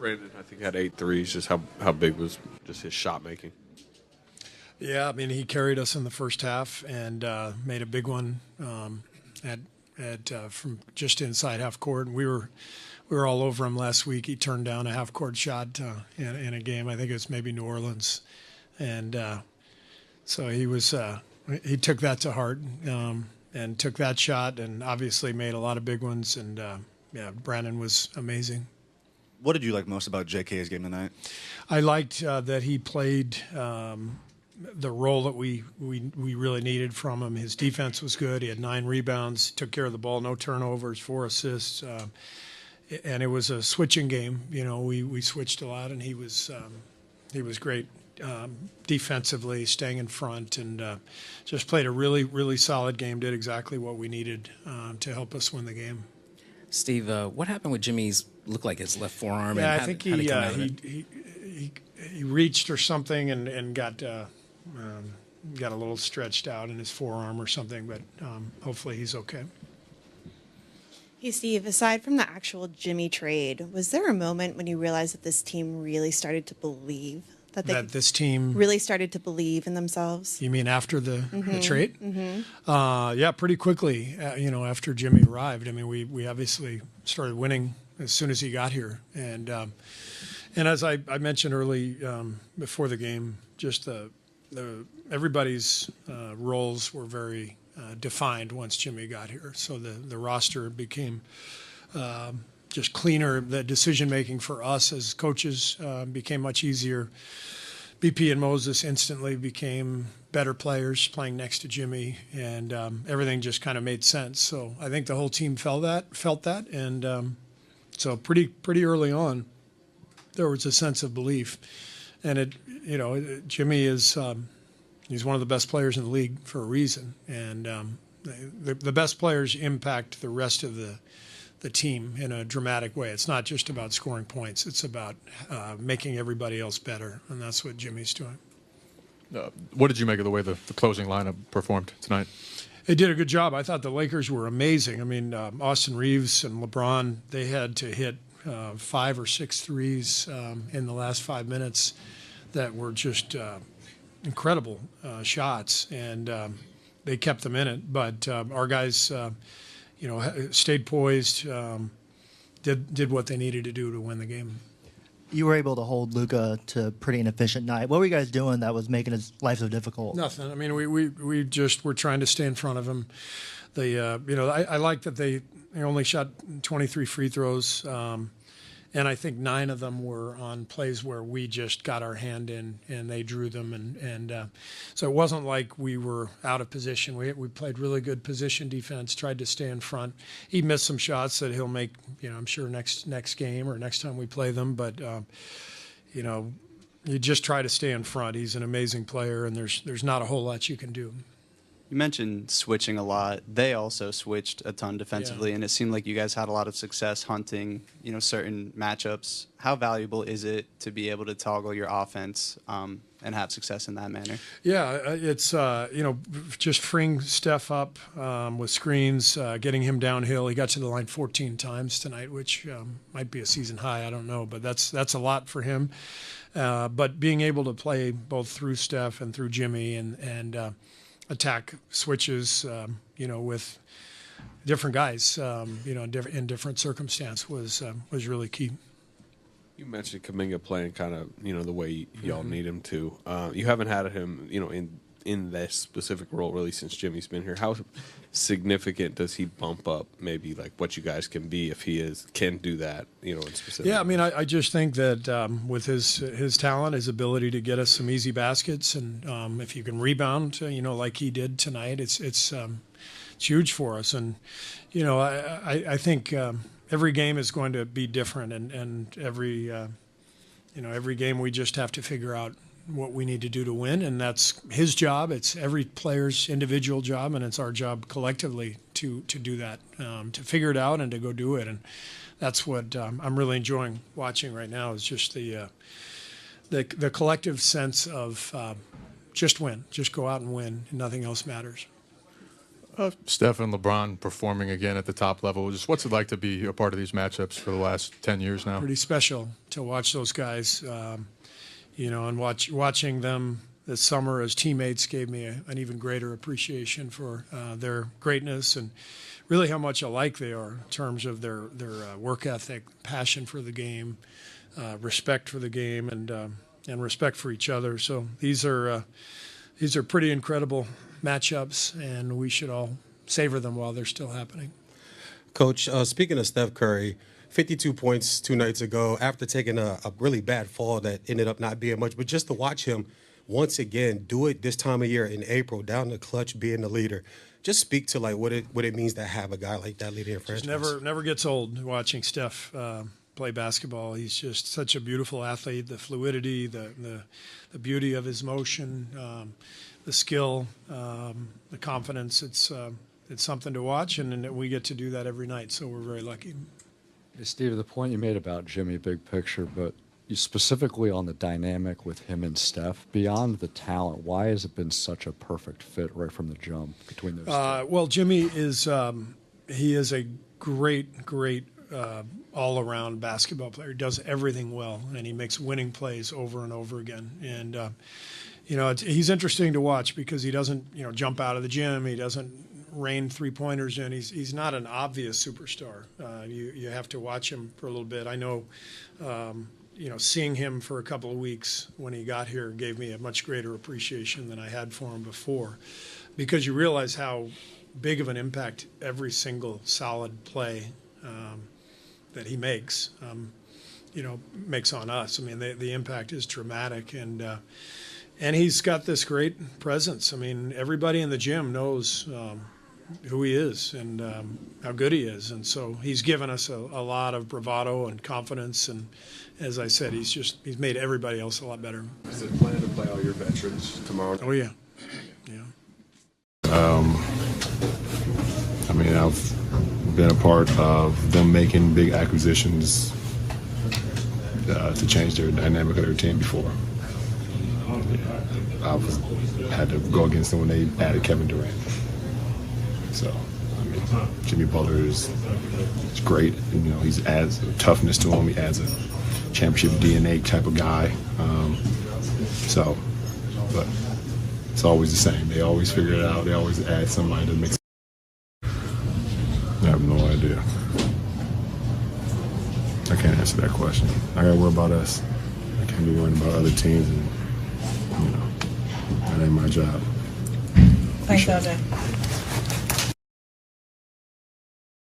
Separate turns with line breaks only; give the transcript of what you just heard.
Brandon, I think, had 8 threes. Just how big was just his shot making?
Yeah, I mean, he carried us in the first half and made a big one from just inside half court. And we were all over him last week. He turned down a half court shot in a game. I think it was maybe New Orleans, and so he took that to heart and took that shot, and obviously made a lot of big ones. And Brandon was amazing.
What did you like most about JK's game tonight?
I liked that he played the role that we really needed from him. His defense was good. He had 9 rebounds, took care of the ball, no turnovers, 4 assists, and it was a switching game. You know, we switched a lot, and he was great defensively, staying in front, and just played a really, really solid game. Did exactly what we needed to help us win the game.
Steve, what happened with Jimmy's look like his left forearm?
Yeah,
and
I think he reached or something and got a little stretched out in his forearm or something, but hopefully he's okay.
Hey, Steve, aside from the actual Jimmy trade, was there a moment when you realized that this team really started to believe that
this team
really started to believe in themselves?
You mean after the trade? Mm-hmm. Yeah, pretty quickly, after Jimmy arrived. I mean, we obviously started winning as soon as he got here. And as I mentioned early before the game, just everybody's roles were very defined once Jimmy got here. So the roster became just cleaner. The decision-making for us as coaches became much easier. BP and Moses instantly became better players playing next to Jimmy, and everything just kind of made sense. So I think the whole team felt that, and so pretty early on, there was a sense of belief. And Jimmy is he's one of the best players in the league for a reason, and the best players impact the rest of the team in a dramatic way. It's not just about scoring points. It's about making everybody else better, and that's what Jimmy's doing.
What did you make of the way the closing lineup performed tonight?
They did a good job. I thought the Lakers were amazing. I mean, Austin Reeves and LeBron, they had to hit 5 or 6 threes in the last 5 minutes that were just incredible shots, and they kept them in it. But our guys stayed poised, did what they needed to do to win the game.
You were able to hold Luka to a pretty inefficient night. What were you guys doing that was making his life so difficult?
Nothing. I mean, we just were trying to stay in front of him. I like that they only shot 23 free throws, and I think 9 of them were on plays where we just got our hand in and they drew them, and so it wasn't like we were out of position. We played really good position defense, tried to stay in front. He missed some shots that he'll make, I'm sure next game or next time we play them, but you just try to stay in front. He's an amazing player, and there's not a whole lot you can do.
You mentioned switching a lot. They also switched a ton defensively, and it seemed like you guys had a lot of success hunting, certain matchups. How valuable is it to be able to toggle your offense and have success in that manner?
Yeah, it's just freeing Steph up with screens, getting him downhill. He got to the line 14 times tonight, which might be a season high. I don't know, but that's a lot for him. But being able to play both through Steph and through Jimmy and attack switches, with different guys, in different circumstance was really key.
You mentioned Kuminga playing kind of, the way y'all need him to. You haven't had him, in this specific role really since Jimmy's been here. How significant does he bump up maybe like what you guys can be if he can do that, in specific?
Yeah, I mean, I just think that with his talent, his ability to get us some easy baskets, and if you can rebound, like he did tonight, it's huge for us. And, I think every game is going to be different, and every game we just have to figure out what we need to do to win, and that's his job. It's every player's individual job, and it's our job collectively to do that, to figure it out and to go do it. And that's what I'm really enjoying watching right now, is just the collective sense of just win, just go out and win, and nothing else matters.
Steph and LeBron performing again at the top level. Just what's it like to be a part of these matchups for the last 10 years now?
Pretty special to watch those guys, and watching them this summer as teammates gave me an even greater appreciation for their greatness and really how much alike they are in terms of their work ethic, passion for the game, respect for the game, and respect for each other. So these are pretty incredible matchups, and we should all savor them while they're still happening.
Coach, speaking of Steph Curry, 52 points 2 nights ago after taking a really bad fall that ended up not being much, but just to watch him once again do it this time of year in April, down the clutch, being the leader. Just speak to like what it means to have a guy like that leading a franchise.
Never gets old watching Steph play basketball. He's just such a beautiful athlete. The fluidity, the beauty of his motion, the skill, the confidence. It's something to watch, and we get to do that every night. So we're very lucky.
Hey, Steve, the point you made about Jimmy, big picture, but you specifically on the dynamic with him and Steph, beyond the talent, why has it been such a perfect fit right from the jump between those two?
Well, Jimmy is he is a great all-around basketball player. He does everything well, and he makes winning plays over and over again. And he's interesting to watch because he doesn't jump out of the gym. He doesn't rain three-pointers in. He's not an obvious superstar. You have to watch him for a little bit. I know. Seeing him for a couple of weeks when he got here gave me a much greater appreciation than I had for him before, because you realize how big of an impact every single solid play that he makes on us. I mean, the impact is dramatic, and he's got this great presence. I mean, everybody in the gym knows who he is and how good he is, and so he's given us a lot of bravado and confidence, and as I said, he's made everybody else a lot better.
Is it plan to play all your veterans tomorrow?
Oh yeah.
I mean, I've been a part of them making big acquisitions to change their dynamic of their team before. I've had to go against them when they added Kevin Durant. So, I mean, Jimmy Butler is great. And, he adds a toughness to him. He adds a championship DNA type of guy. But it's always the same. They always figure it out. They always add somebody that makes. I have no idea. I can't answer that question. I gotta worry about us. I can't be worrying about other teams, and that ain't my job.
Thanks, LJ.